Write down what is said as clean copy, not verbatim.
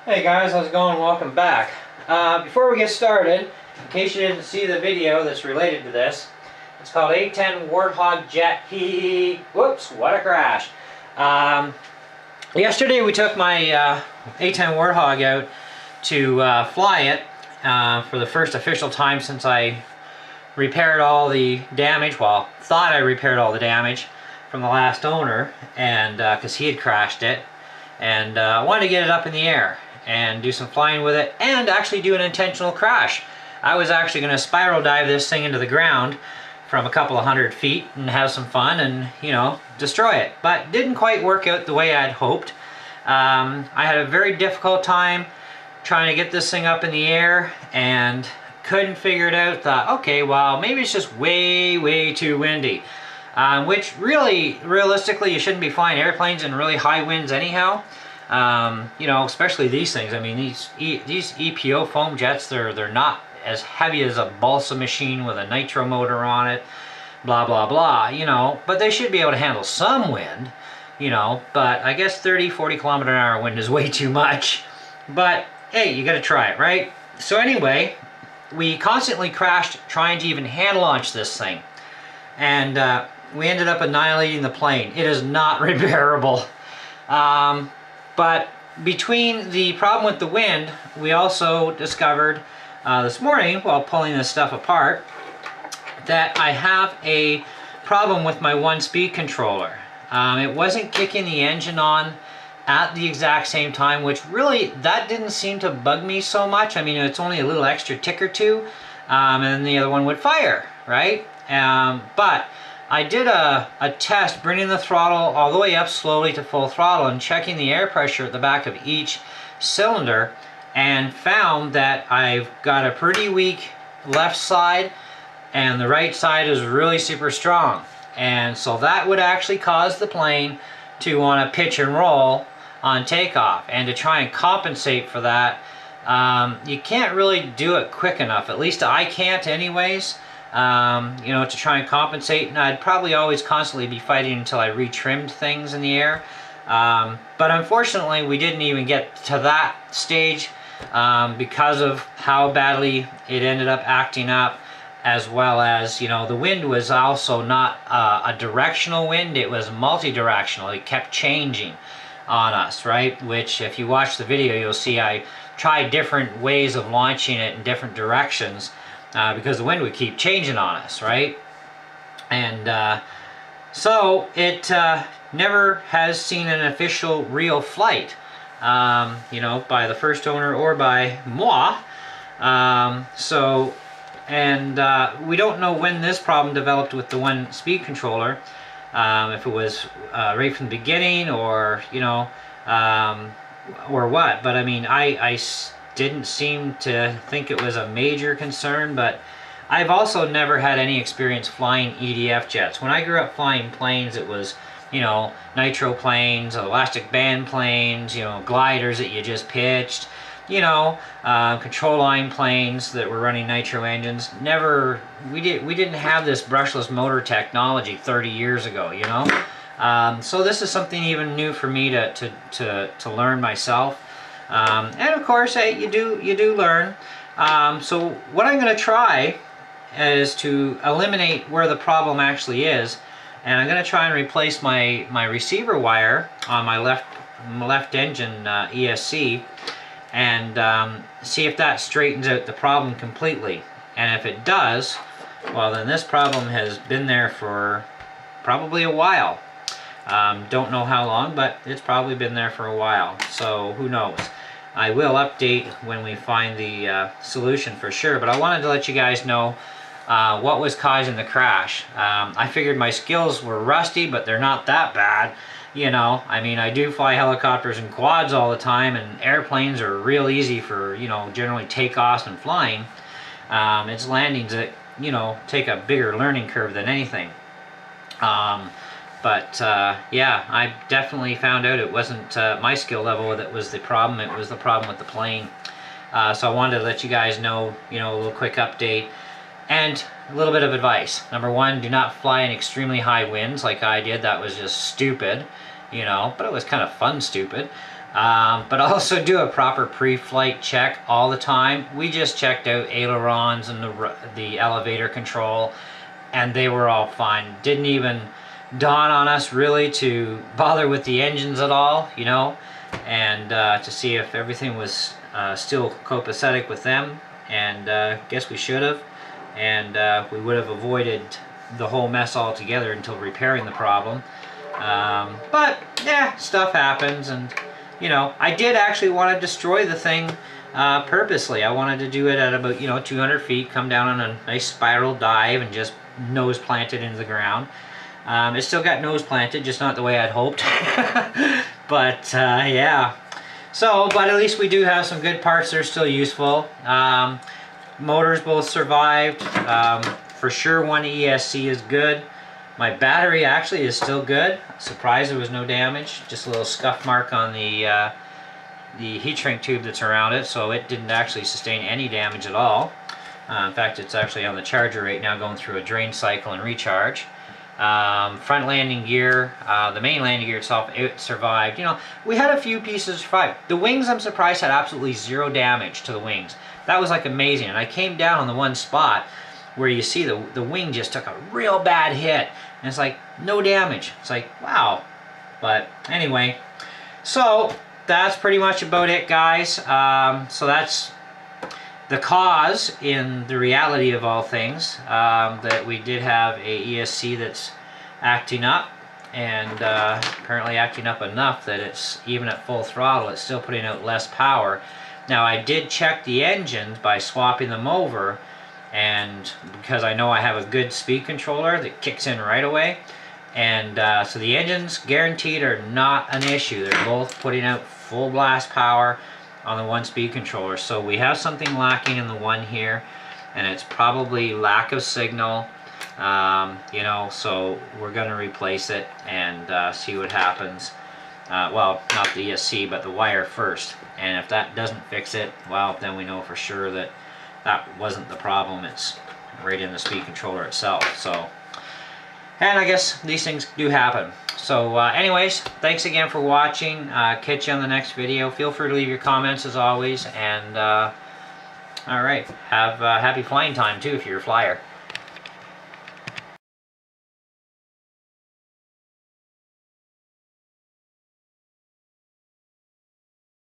Hey guys, how's it going? Welcome back. Before we get started, in case you didn't see the video that's related to this, it's called A10 Warthog Jet. Whoops, what a crash. Yesterday we took my A10 Warthog out to fly it for the first official time since I repaired all the damage, well, thought I repaired all the damage from the last owner, and because he had crashed it, and I wanted to get it up in the air and do some flying with it and actually do an intentional crash. I was actually going to spiral dive this thing into the ground from a couple of 100 feet and have some fun and, you know, destroy it, but didn't quite work out the way I'd hoped. I had a very difficult time trying to get this thing up in the air and couldn't figure it out. Thought, okay, well, maybe it's just way too windy, which really, realistically, you shouldn't be flying airplanes in really high winds anyhow. You know, especially these things. I mean, these EPO foam jets, they're not as heavy as a balsa machine with a nitro motor on it, blah blah blah, you know, but they should be able to handle some wind, you know, but I guess 30-40 kilometer an hour wind is way too much. But hey, you gotta try it, right? So anyway, we constantly crashed trying to even hand launch this thing, and we ended up annihilating the plane. It is not repairable. But between the problem with the wind, we also discovered this morning while pulling this stuff apart that I have a problem with my one-speed controller. It wasn't kicking the engine on at the exact same time, which really, that didn't seem to bug me so much. I mean, it's only a little extra tick or two, and then the other one would fire, right? But I did a test bringing the throttle all the way up slowly to full throttle and checking the air pressure at the back of each cylinder, and found that I've got a pretty weak left side and the right side is really super strong. And so that would actually cause the plane to want to pitch and roll on takeoff. And to try and compensate for that, you can't really do it quick enough. At least I can't anyways. You know, to try and compensate, and I'd probably always constantly be fighting until I retrimmed things in the air. But unfortunately, we didn't even get to that stage because of how badly it ended up acting up, as well as, you know, the wind was also not a directional wind, it was multi-directional. It kept changing on us, right? Which, if you watch the video, you'll see I tried different ways of launching it in different directions. Because the wind would keep changing on us, right? And so it never has seen an official real flight, you know, by the first owner or by moi. We don't know when this problem developed with the one speed controller, if it was right from the beginning or, you know, or what. But I mean, I didn't seem to think it was a major concern, but I've also never had any experience flying EDF jets. When I grew up flying planes, it was, you know, nitro planes, elastic band planes, you know, gliders that you just pitched, you know, control line planes that were running nitro engines. Never, we didn't have this brushless motor technology 30 years ago, you know. So this is something even new for me to learn myself. And of course, hey, you do learn. So what I'm going to try is to eliminate where the problem actually is, and I'm going to try and replace my receiver wire on my left engine ESC, and see if that straightens out the problem completely. And if it does, well, then this problem has been there for probably a while. Don't know how long, but it's probably been there for a while, so who knows. I will update when we find the solution for sure, but I wanted to let you guys know what was causing the crash. I figured my skills were rusty, but they're not that bad, you know. I mean, I do fly helicopters and quads all the time, and airplanes are real easy for, you know, generally takeoffs and flying. It's landings that, you know, take a bigger learning curve than anything. Yeah, I definitely found out it wasn't my skill level that was the problem. It was the problem with the plane. So I wanted to let you guys know, you know, a little quick update and a little bit of advice. Number one, do not fly in extremely high winds like I did. That was just stupid, you know, but it was kind of fun stupid. But also do a proper pre-flight check all the time. We just checked out ailerons and the elevator control, and they were all fine. Didn't even dawn on us really to bother with the engines at all, you know, and to see if everything was still copacetic with them. And guess we should have, and we would have avoided the whole mess altogether until repairing the problem. But yeah, stuff happens, and you know, I did actually want to destroy the thing purposely. I wanted to do it at about, you know, 200 feet, come down on a nice spiral dive and just nose plant it into the ground. It still got nose planted, just not the way I'd hoped. But yeah. So, but at least we do have some good parts that are still useful. Motors both survived. For sure one ESC is good. My battery actually is still good. Surprised there was no damage. Just a little scuff mark on the heat shrink tube that's around it, so it didn't actually sustain any damage at all. In fact, it's actually on the charger right now going through a drain cycle and recharge. Front landing gear, the main landing gear itself, it survived. You know, we had a few pieces survive. The wings, I'm surprised, had absolutely zero damage to the wings. That was like amazing. And I came down on the one spot where you see the wing just took a real bad hit, and it's like no damage. It's like, wow. But anyway, so that's pretty much about it, guys. So that's the cause in the reality of all things, that we did have a ESC that's acting up, and apparently acting up enough that it's, even at full throttle, it's still putting out less power. Now I did check the engines by swapping them over, and because I know I have a good speed controller that kicks in right away, and so the engines guaranteed are not an issue. They're both putting out full blast power on the one speed controller. So we have something lacking in the one here, and it's probably lack of signal. You know, so we're going to replace it and see what happens. Well, not the ESC, but the wire first. And if that doesn't fix it, well, then we know for sure that that wasn't the problem. It's right in the speed controller itself. So, and I guess these things do happen. So anyways, thanks again for watching. Catch you on the next video. Feel free to leave your comments as always. And all right, have happy flying time too if you're a flyer.